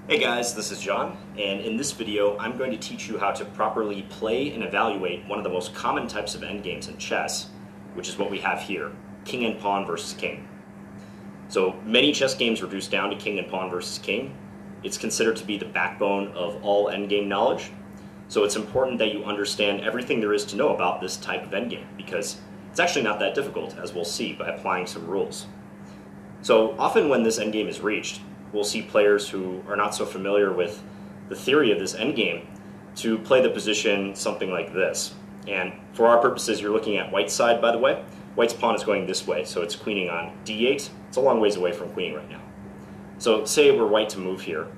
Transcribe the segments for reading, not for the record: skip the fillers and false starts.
Hey guys, this is John, and in this video I'm going to teach you how to properly play and evaluate one of the most common types of endgames in chess, which is what we have here, king and pawn versus king. So many chess games reduce down to king and pawn versus king. It's considered to be the backbone of all endgame knowledge, so it's important that you understand everything there is to know about this type of endgame, because it's actually not that difficult, as we'll see by applying some rules. So often when this endgame is reached, we'll see players who are not so familiar with the theory of this endgame to play the position something like this. And for our purposes, you're looking at white's side, by the way. White's pawn is going this way, so it's queening on d8. It's a long ways away from queening right now. So say we're white to move here.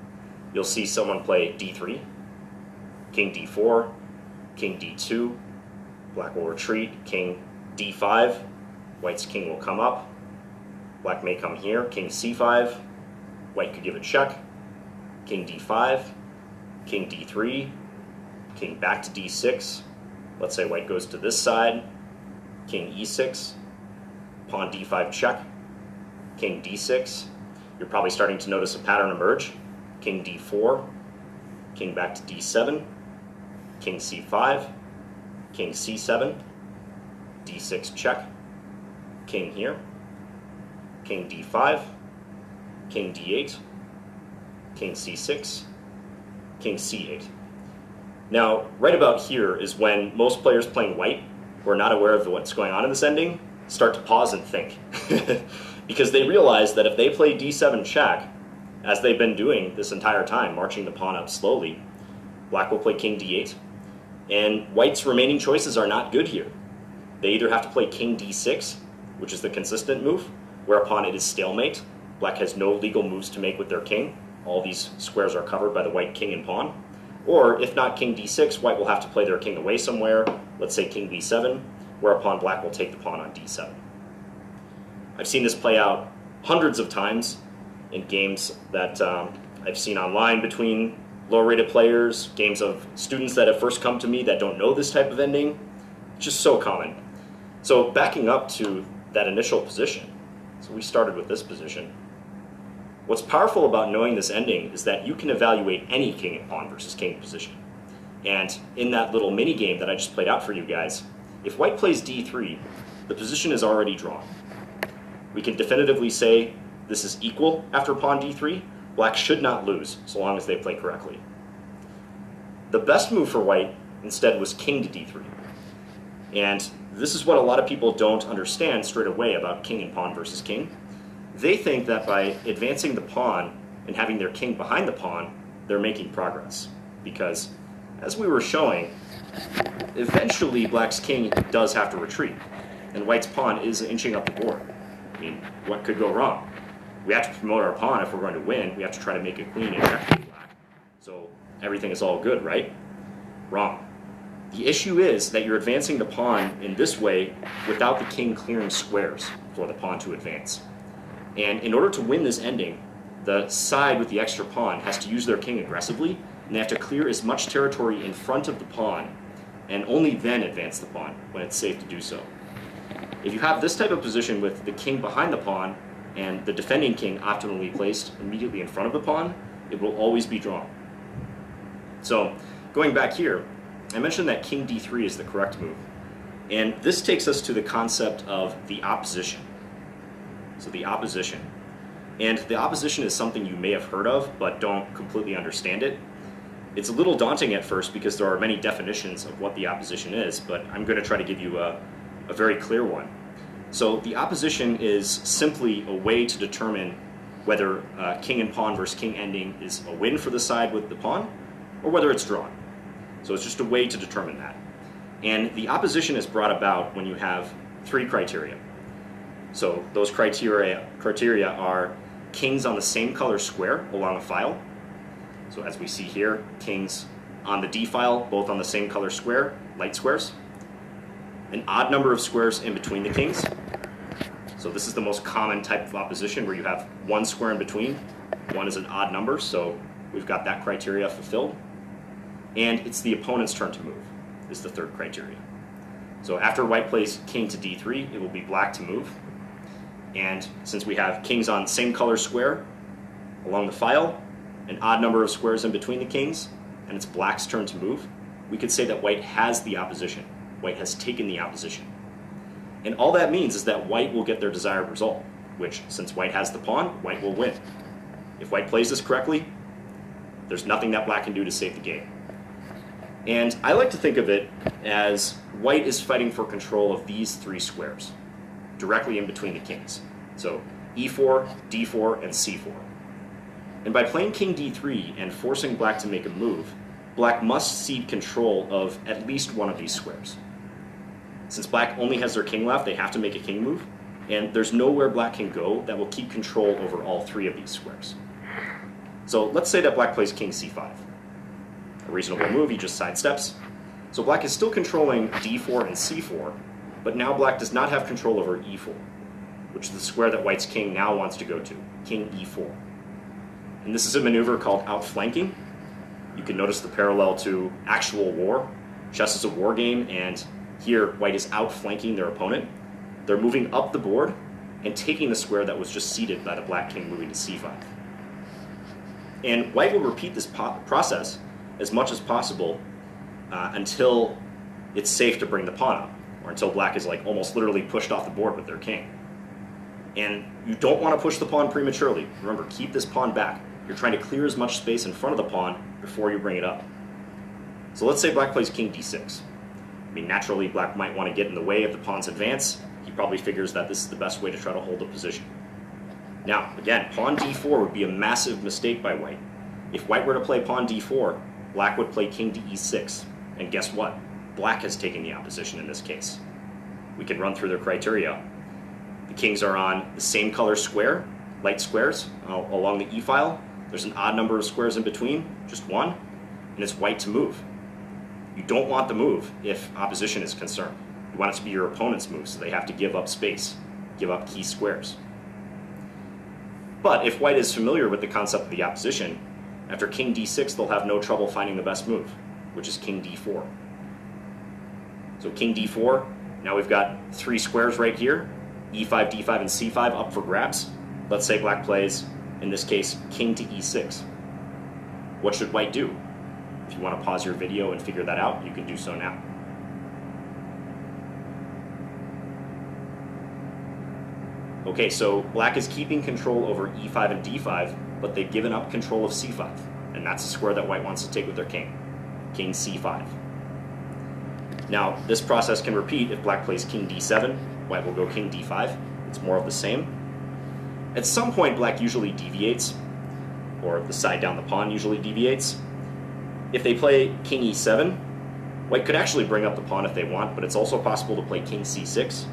You'll see someone play d3, king d4, king d2, black will retreat, king d5, white's king will come up, black may come here, king c5, white could give a check, king d5, king d3, king back to d6. Let's say white goes to this side, king e6, pawn d5 check, king d6. You're probably starting to notice a pattern emerge. King d4, king back to d7, king c5, king c7, d6 check, king here, king d5, king d8, king c6, king c8. Now, right about here is when most players playing white, who are not aware of what's going on in this ending, start to pause and think. Because they realize that if they play d7 check, as they've been doing this entire time, marching the pawn up slowly, black will play king d8, and white's remaining choices are not good here. They either have to play king d6, which is the consistent move, whereupon it is stalemate. Black has no legal moves to make with their king. All these squares are covered by the white king and pawn. Or, if not king d6, white will have to play their king away somewhere, let's say king b7, whereupon black will take the pawn on d7. I've seen this play out hundreds of times in games that I've seen online between low-rated players, games of students that have first come to me that don't know this type of ending. It's just so common. So backing up to that initial position, so we started with this position. What's powerful about knowing this ending is that you can evaluate any king and pawn versus king position. And in that little mini game that I just played out for you guys, if white plays d3, the position is already drawn. We can definitively say this is equal after pawn d3. Black should not lose so long as they play correctly. The best move for white instead was king to d3. And this is what a lot of people don't understand straight away about king and pawn versus king. They think that by advancing the pawn and having their king behind the pawn, they're making progress. Because, as we were showing, eventually black's king does have to retreat, and white's pawn is inching up the board. I mean, what could go wrong? We have to promote our pawn if we're going to win. We have to try to make a queen and checkmate black. So everything is all good, right? Wrong. The issue is that you're advancing the pawn in this way without the king clearing squares for the pawn to advance. And in order to win this ending, the side with the extra pawn has to use their king aggressively, and they have to clear as much territory in front of the pawn, and only then advance the pawn when it's safe to do so. If you have this type of position with the king behind the pawn, and the defending king optimally placed immediately in front of the pawn, it will always be drawn. So, going back here, I mentioned that king d3 is the correct move. And this takes us to the concept of the opposition. So the opposition. And the opposition is something you may have heard of, but don't completely understand it. It's a little daunting at first because there are many definitions of what the opposition is, but I'm going to try to give you a very clear one. So the opposition is simply a way to determine whether king and pawn versus king ending is a win for the side with the pawn, or whether it's drawn. So it's just a way to determine that. And the opposition is brought about when you have three criteria. So those criteria are kings on the same color square along a file. So as we see here, kings on the D file, both on the same color square, light squares. An odd number of squares in between the kings. So this is the most common type of opposition where you have one square in between. One is an odd number, so we've got that criteria fulfilled. And it's the opponent's turn to move, is the third criteria. So after white plays king to d3, it will be black to move. And since we have kings on same color square along the file, an odd number of squares in between the kings, and it's black's turn to move, we could say that white has the opposition. White has taken the opposition. And all that means is that white will get their desired result, which, since white has the pawn, white will win. If white plays this correctly, there's nothing that black can do to save the game. And I like to think of it as white is fighting for control of these three squares, directly in between the kings. So e4, d4, and c4. And by playing king d3 and forcing black to make a move, black must cede control of at least one of these squares. Since black only has their king left, they have to make a king move, and there's nowhere black can go that will keep control over all three of these squares. So let's say that black plays king c5. A reasonable move, he just sidesteps. So black is still controlling d4 and c4, but now black does not have control over e4, which is the square that white's king now wants to go to, king e4. And this is a maneuver called outflanking. You can notice the parallel to actual war. Chess is a war game, and here white is outflanking their opponent. They're moving up the board and taking the square that was just ceded by the black king moving to c5. And white will repeat this process as much as possible until it's safe to bring the pawn up, or until black is like almost literally pushed off the board with their king. And you don't want to push the pawn prematurely. Remember, keep this pawn back. You're trying to clear as much space in front of the pawn before you bring it up. So let's say black plays king d6. I mean, naturally, black might want to get in the way of the pawn's advance. He probably figures that this is the best way to try to hold the position. Now, again, pawn d4 would be a massive mistake by white. If white were to play pawn d4, black would play king to e6. And guess what? Black has taken the opposition in this case. We can run through their criteria. The kings are on the same color square, light squares, along the e-file. There's an odd number of squares in between, just one, and it's white to move. You don't want the move if opposition is concerned. You want it to be your opponent's move, so they have to give up space, give up key squares. But if white is familiar with the concept of the opposition, after king d6, they'll have no trouble finding the best move, which is king d4. So king d4, now we've got three squares right here, e5, d5, and c5 up for grabs. Let's say black plays, in this case, king to e6. What should white do? If you want to pause your video and figure that out, you can do so now. Okay, so black is keeping control over e5 and d5, but they've given up control of c5, and that's the square that white wants to take with their king, king c5. Now, this process can repeat if black plays king d7, white will go king d5. It's more of the same. At some point, black usually deviates, or the side down the pawn usually deviates. If they play king e7, white could actually bring up the pawn if they want, but it's also possible to play king c6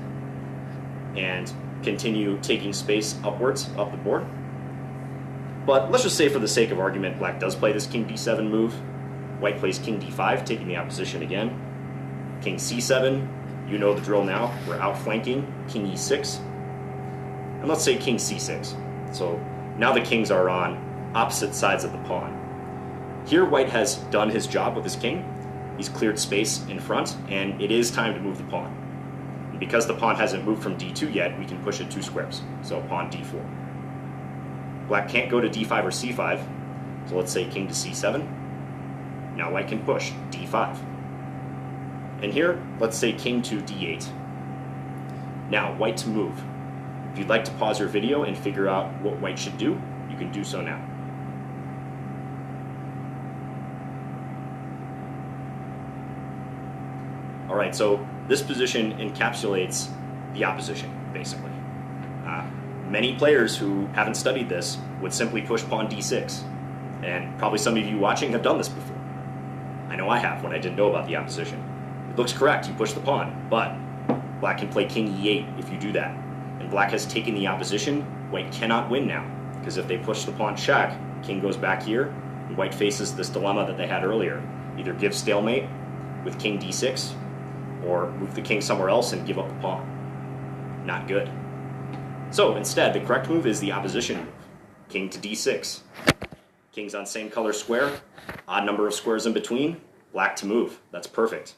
and continue taking space upwards, up the board. But let's just say for the sake of argument, black does play this king d7 move. White plays king d5, taking the opposition again. King c7, you know the drill now. We're outflanking king e6. And let's say king c6. So now the kings are on opposite sides of the pawn. Here white has done his job with his king. He's cleared space in front, and it is time to move the pawn. And because the pawn hasn't moved from d2 yet, we can push it 2 squares. So pawn d4. Black can't go to d5 or c5, so let's say king to c7. Now white can push d5. And here, let's say king to d8. Now, white to move. If you'd like to pause your video and figure out what white should do, you can do so now. All right, so this position encapsulates the opposition, basically. Many players who haven't studied this would simply push pawn d6, and probably some of you watching have done this before. I know I have when I didn't know about the opposition. It looks correct, you push the pawn, but black can play king e8 if you do that. And black has taken the opposition. White cannot win now, because if they push the pawn check, king goes back here, and white faces this dilemma that they had earlier. Either give stalemate with king d6, or move the king somewhere else and give up the pawn. Not good. So instead, the correct move is the opposition move. King to d6. King's on same color square, odd number of squares in between, black to move. That's perfect.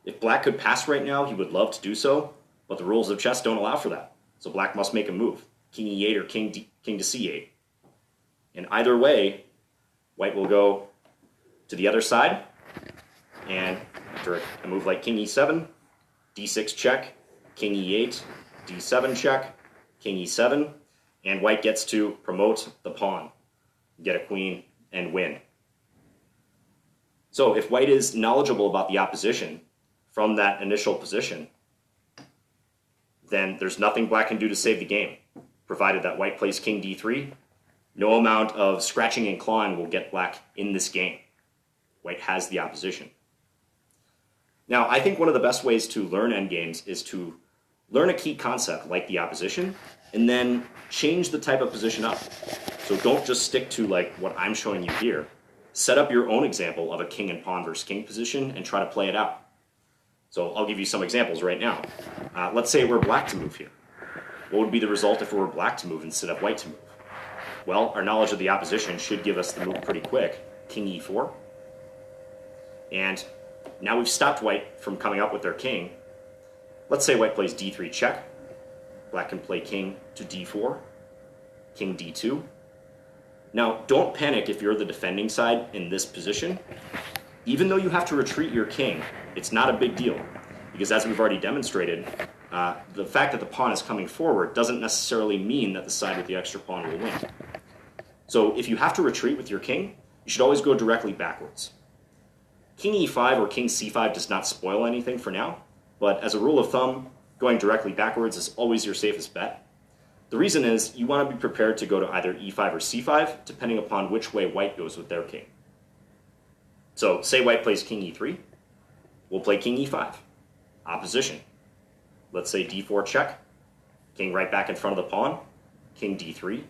If black could pass right now, he would love to do so, but the rules of chess don't allow for that. So black must make a move, king e8 or king to c8. And either way, White will go to the other side, and after a move like king e7, d6 check, king e8, d7 check, king e7, and white gets to promote the pawn, get a queen, and win. So if white is knowledgeable about the opposition from that initial position, then there's nothing black can do to save the game, provided that white plays king d3. No amount of scratching and clawing will get black in this game. White has the opposition. Now, I think one of the best ways to learn endgames is to learn a key concept like the opposition, and then change the type of position up. So don't just stick to like what I'm showing you here. Set up your own example of a king and pawn versus king position and try to play it out. So I'll give you some examples right now. Let's say we're black to move here. What would be the result if we were black to move instead of white to move? Well, our knowledge of the opposition should give us the move pretty quick. King e4. And now we've stopped white from coming up with their king. Let's say white plays d3 check. Black can play king to d4, king d2. Now, don't panic if you're the defending side in this position. Even though you have to retreat your king, it's not a big deal. Because as we've already demonstrated, the fact that the pawn is coming forward doesn't necessarily mean that the side with the extra pawn will win. So if you have to retreat with your king, you should always go directly backwards. King e5 or king c5 does not spoil anything for now, but as a rule of thumb, going directly backwards is always your safest bet. The reason is you want to be prepared to go to either e5 or c5, depending upon which way white goes with their king. So say white plays king e3, we'll play king e5, opposition. Let's say d4 check, king right back in front of the pawn, king d3.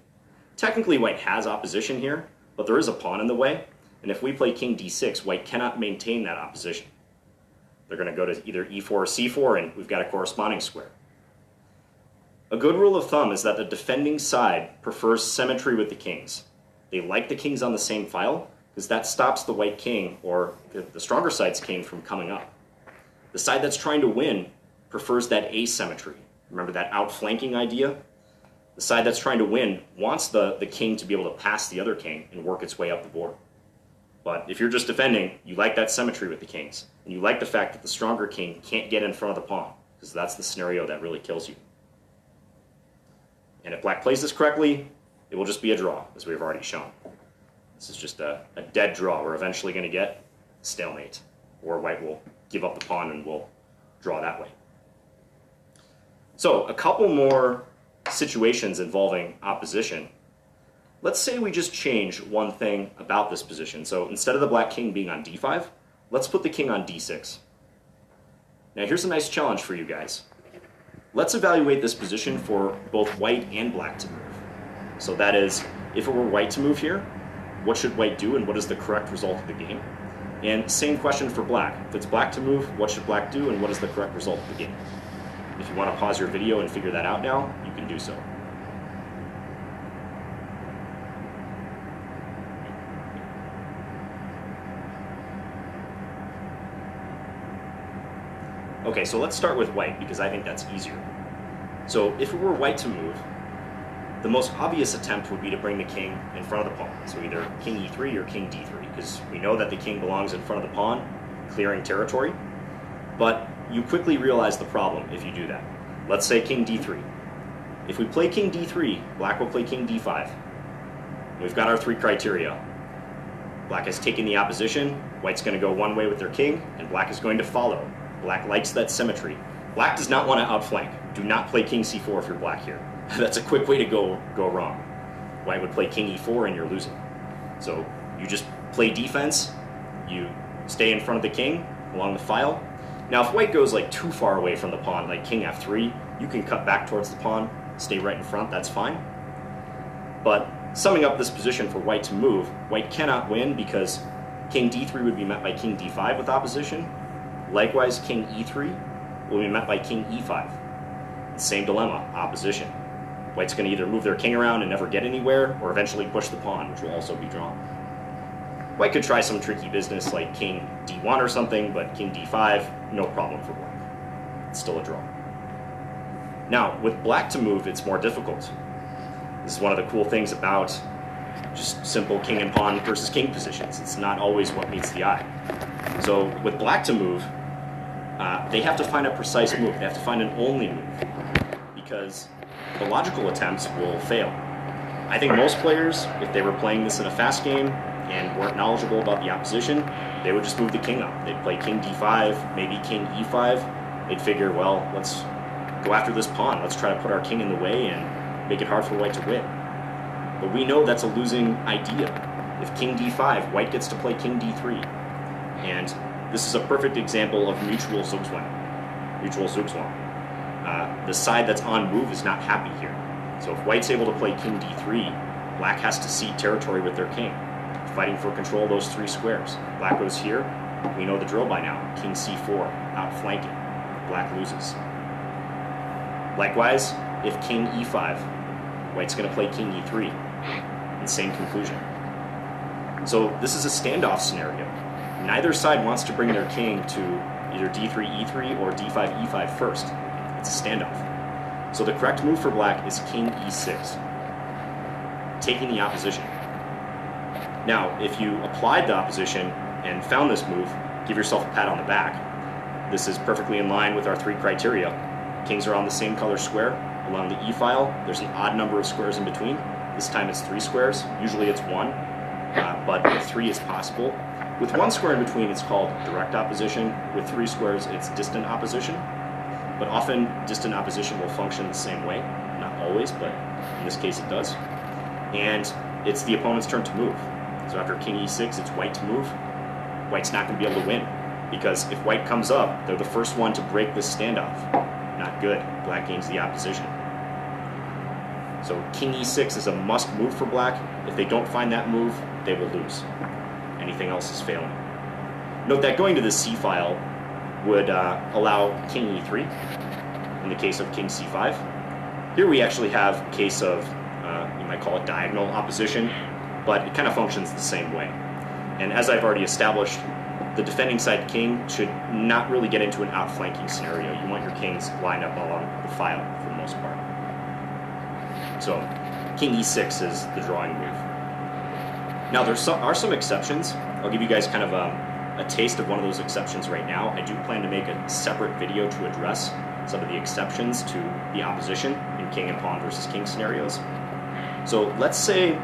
Technically white has opposition here, but there is a pawn in the way, and if we play king d6, white cannot maintain that opposition. They're going to go to either e4 or c4, and we've got a corresponding square. A good rule of thumb is that the defending side prefers symmetry with the kings. They like the kings on the same file, because that stops the white king, or the stronger side's king, from coming up. The side that's trying to win prefers that asymmetry. Remember that outflanking idea? The side that's trying to win wants the king to be able to pass the other king and work its way up the board. But if you're just defending, you like that symmetry with the kings. And you like the fact that the stronger king can't get in front of the pawn, because that's the scenario that really kills you. And if black plays this correctly, it will just be a draw, as we've already shown. This is just a dead draw. We're eventually going to get stalemate, or white will give up the pawn and we'll draw that way. So a couple more situations involving opposition. Let's say we just change one thing about this position. So instead of the black king being on d5, let's put the king on d6. Now here's a nice challenge for you guys. Let's evaluate this position for both white and black to move. So that is, if it were white to move here, what should white do and what is the correct result of the game? And same question for black. If it's black to move, what should black do and what is the correct result of the game? If you want to pause your video and figure that out now, you can do so. Okay, so let's start with white because I think that's easier. So if it were white to move, the most obvious attempt would be to bring the king in front of the pawn. So either king e3 or king d3, because we know that the king belongs in front of the pawn, clearing territory. But you quickly realize the problem if you do that. Let's say king d3. If we play king d3, black will play king d5. We've got our three criteria. Black has taken the opposition, white's going to go one way with their king, and black is going to follow. Black likes that symmetry. Black does not want to outflank. Do not play king c4 if you're black here. That's a quick way to go wrong. White would play king e4 and you're losing. So you just play defense, you stay in front of the king along the file. Now if white goes like too far away from the pawn, like king f3, you can cut back towards the pawn, stay right in front, that's fine. But summing up this position for white to move, white cannot win because king d3 would be met by king d5 with opposition. Likewise, king e3 will be met by king e5. Same dilemma, opposition. White's going to either move their king around and never get anywhere, or eventually push the pawn, which will also be drawn. White could try some tricky business like king d1 or something, but king d5, no problem for black. It's still a draw. Now, with black to move, it's more difficult. This is one of the cool things about just simple king and pawn versus king positions. It's not always what meets the eye. So with black to move, they have to find a precise move. They have to find an only move, because the logical attempts will fail. I think most players, if they were playing this in a fast game and weren't knowledgeable about the opposition, they would just move the king up. They'd play king d5, maybe king e5. They'd figure, well, let's go after this pawn. Let's try to put our king in the way and make it hard for white to win. But we know that's a losing idea. If king d5, white gets to play king d3. And this is a perfect example of mutual Zugzwang. Mutual Zugzwang. The side that's on move is not happy here. So if white's able to play king d3, black has to cede territory with their king, fighting for control of those 3 squares. Black goes here. We know the drill by now. King c4, outflanking. Black loses. Likewise, if king e5, white's going to play king e3. And same conclusion. So this is a standoff scenario. Neither side wants to bring their king to either d3, e3, or d5, e5 first. It's a standoff. So the correct move for black is king e6, taking the opposition. Now, if you applied the opposition and found this move, give yourself a pat on the back. This is perfectly in line with our 3 criteria. Kings are on the same color square. Along the e file, there's an odd number of squares in between. This time it's 3 squares. Usually it's 1, but 3 is possible. With 1 square in between, it's called direct opposition. With 3 squares, it's distant opposition. But often, distant opposition will function the same way. Not always, but in this case it does. And it's the opponent's turn to move. So after king e6, it's white to move. White's not going to be able to win, because if white comes up, they're the first one to break this standoff. Not good. Black gains the opposition. So king e6 is a must move for black. If they don't find that move, they will lose. Anything else is failing. Note that going to the c file would allow king e3 in the case of king c5. Here we actually have a case of, you might call it diagonal opposition, but it kind of functions the same way. And as I've already established, the defending side king should not really get into an outflanking scenario. You want your kings lined up along the file for the most part. So king e6 is the drawing move. Now there are some exceptions. I'll give you guys kind of a taste of one of those exceptions right now. I do plan to make a separate video to address some of the exceptions to the opposition in king and pawn versus king scenarios. So let's say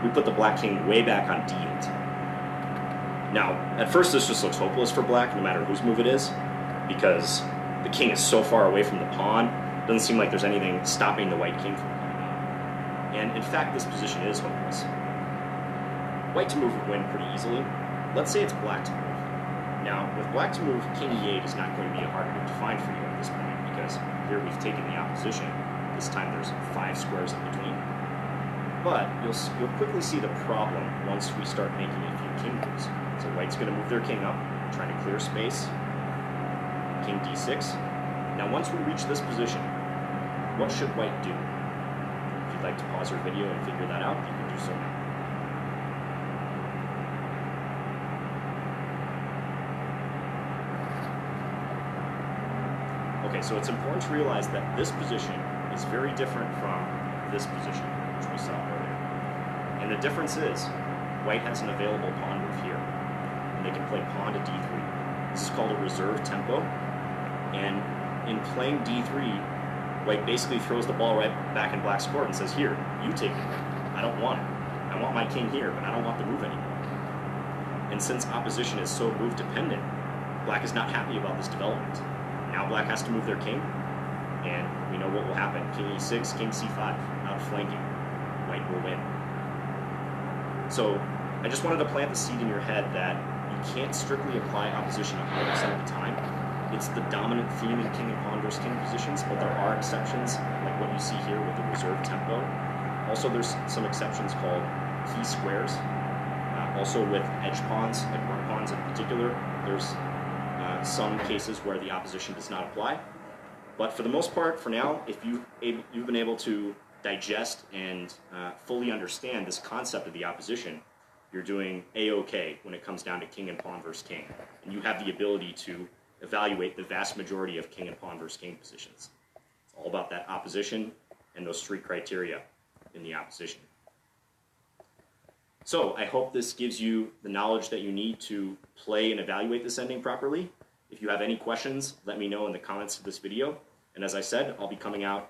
we put the black king way back on d8. Now, at first this just looks hopeless for black, no matter whose move it is, because the king is so far away from the pawn. It doesn't seem like there's anything stopping the white king from playing. And in fact, this position is hopeless. White to move would win pretty easily. Let's say it's black to move. Now, with black to move, king e8 is not going to be a hard move to find for you at this point, because here we've taken the opposition. This time there's 5 squares in between. But you'll quickly see the problem once we start making a few king moves. So white's going to move their king up, trying to clear space. King d6. Now once we reach this position, what should white do? If you'd like to pause your video and figure that out, you can do so now. Okay, so it's important to realize that this position is very different from this position, which we saw earlier. And the difference is, white has an available pawn move here, and they can play pawn to d3. This is called a reserve tempo, and in playing d3, white basically throws the ball right back in black's court and says, here, you take it. I don't want it. I want my king here, but I don't want the move anymore. And since opposition is so move dependent, black is not happy about this development. Now black has to move their king, and we know what will happen. King e6, king c5, outflanking. White will win. So I just wanted to plant the seed in your head that you can't strictly apply opposition 100% of the time. It's the dominant theme in king and pawn versus king positions, but there are exceptions, like what you see here with the reserve tempo. Also, there's some exceptions called key squares. Also with edge pawns, like rook pawns in particular, there's some cases where the opposition does not apply. But for the most part, for now, if you've been able to digest and fully understand this concept of the opposition, you're doing A-OK when it comes down to king and pawn versus king. And you have the ability to evaluate the vast majority of king and pawn versus king positions. It's all about that opposition and those 3 criteria in the opposition. So I hope this gives you the knowledge that you need to play and evaluate this ending properly. If you have any questions, let me know in the comments to this video. And as I said, I'll be coming out